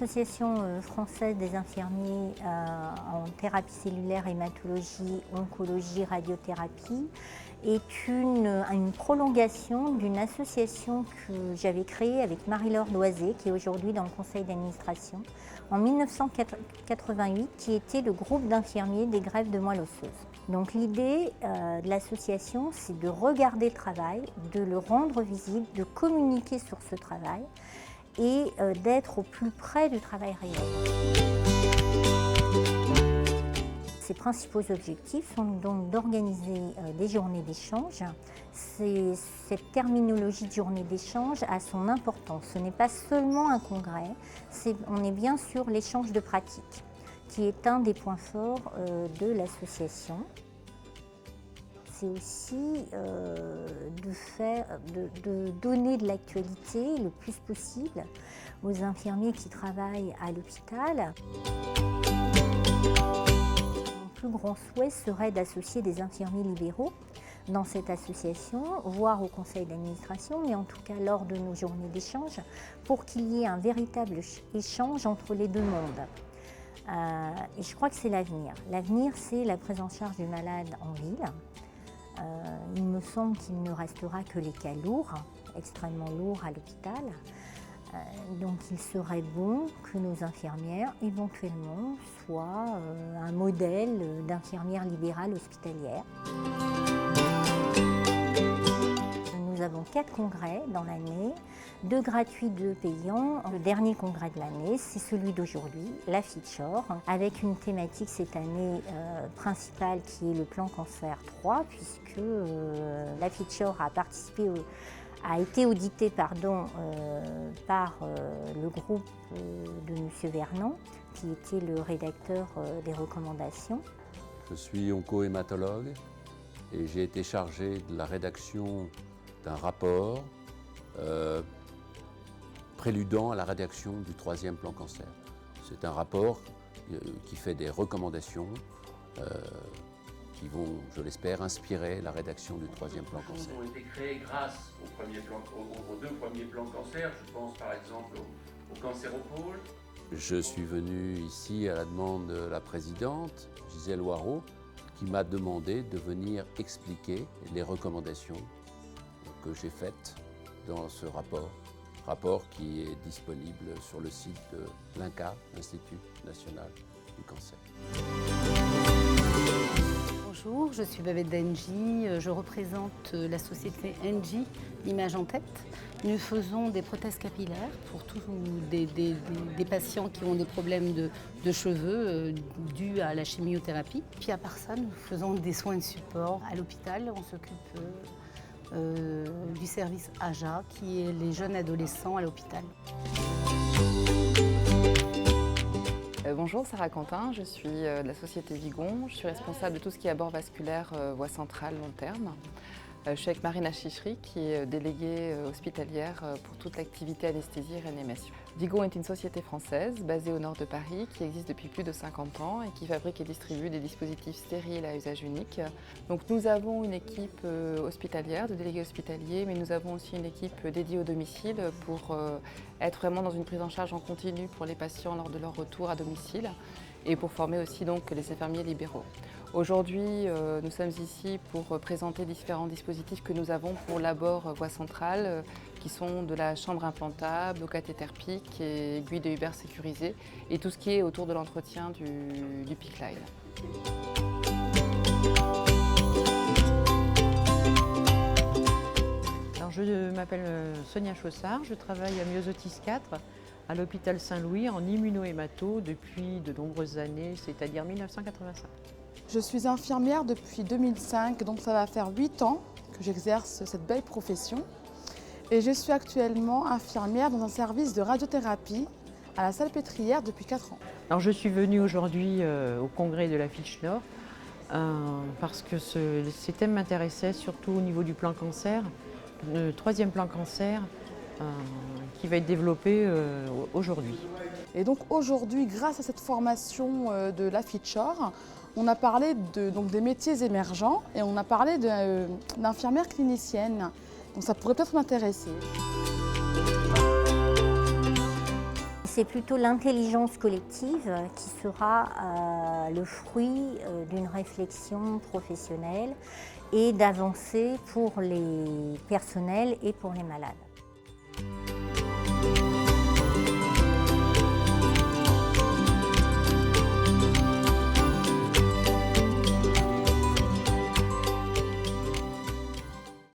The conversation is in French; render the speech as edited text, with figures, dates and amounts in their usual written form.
l'Association française des infirmiers en thérapie cellulaire, hématologie, oncologie, radiothérapie est une prolongation d'une association que j'avais créée avec Marie-Laure Loisé, qui est aujourd'hui dans le conseil d'administration, en 1988, qui était le groupe d'infirmiers des greffes de moelle osseuse. Donc l'idée de l'association, c'est de regarder le travail, de le rendre visible, de communiquer sur ce travail et d'être au plus près du travail réel. Ses principaux objectifs sont donc d'organiser des journées d'échange. Cette terminologie de journée d'échange a son importance. Ce n'est pas seulement un congrès, on est bien sur l'échange de pratiques, qui est un des points forts de l'association. C'est aussi de donner de l'actualité le plus possible aux infirmiers qui travaillent à l'hôpital. Mon plus grand souhait serait d'associer des infirmiers libéraux dans cette association, voire au conseil d'administration, mais en tout cas lors de nos journées d'échange, pour qu'il y ait un véritable échange entre les deux mondes. Et je crois que c'est l'avenir. L'avenir, c'est la prise en charge du malade en ville. Il me semble qu'il ne restera que les cas lourds, extrêmement lourds à l'hôpital. Donc il serait bon que nos infirmières, éventuellement, soient un modèle d'infirmières libérales hospitalières. Nous avons 4 congrès dans l'année, 2 gratuits, 2 payants. Le dernier congrès de l'année, c'est celui d'aujourd'hui, la FITCHOR, avec une thématique cette année principale qui est le plan cancer 3, puisque la FITCHOR a été audité par le groupe de M. Vernon, qui était le rédacteur des recommandations. Je suis onco-hématologue et j'ai été chargé de la rédaction d'un rapport préludant à la rédaction du 3e plan cancer. C'est un rapport qui fait des recommandations qui vont, je l'espère, inspirer la rédaction du 3e plan cancer. Ont été créés grâce aux 2 premiers plans cancer, je pense par exemple au cancéropôle. Je suis venu ici à la demande de la présidente, Gisèle Hoareau, qui m'a demandé de venir expliquer les recommandations que j'ai faites dans ce rapport qui est disponible sur le site de l'INCa, l'Institut national du cancer. Bonjour, je suis Babette Denji, je représente la société Engie Image en tête. Nous faisons des prothèses capillaires pour tous des patients qui ont des problèmes de cheveux dus à la chimiothérapie. Puis à part ça, nous faisons des soins de support à l'hôpital. On s'occupe du service AJA, qui est les jeunes adolescents à l'hôpital. Bonjour, Sarah Quentin, je suis de la société Vigon. Je suis responsable de tout ce qui est abord vasculaire, voie centrale, long terme. Je suis avec Marina Chichery, qui est déléguée hospitalière pour toute l'activité anesthésie et réanimation. Vigon est une société française basée au nord de Paris qui existe depuis plus de 50 ans et qui fabrique et distribue des dispositifs stériles à usage unique. Donc nous avons une équipe hospitalière, de délégués hospitaliers, mais nous avons aussi une équipe dédiée au domicile pour être vraiment dans une prise en charge en continu pour les patients lors de leur retour à domicile et pour former aussi donc les infirmiers libéraux. Aujourd'hui, nous sommes ici pour présenter différents dispositifs que nous avons pour l'abord voie centrale, qui sont de la chambre implantable, au cathéter PIC et aiguille de Huber sécurisée, et tout ce qui est autour de l'entretien du PIC Line. Alors, je m'appelle Sonia Chaussard, je travaille à Myosotis 4 à l'hôpital Saint-Louis en immunohémato depuis de nombreuses années, c'est-à-dire 1985. Je suis infirmière depuis 2005, donc ça va faire 8 ans que j'exerce cette belle profession. Et je suis actuellement infirmière dans un service de radiothérapie à la Salpêtrière depuis 4 ans. Alors je suis venue aujourd'hui au congrès de la FITCHOR parce que ces thèmes m'intéressaient surtout au niveau du plan cancer, le 3e plan cancer qui va être développé aujourd'hui. Et donc aujourd'hui, grâce à cette formation de la FITCHOR, on a parlé des métiers émergents et on a parlé d'infirmières cliniciennes. Donc ça pourrait peut-être m'intéresser. c'est plutôt l'intelligence collective qui sera le fruit d'une réflexion professionnelle et d'avancées pour les personnels et pour les malades.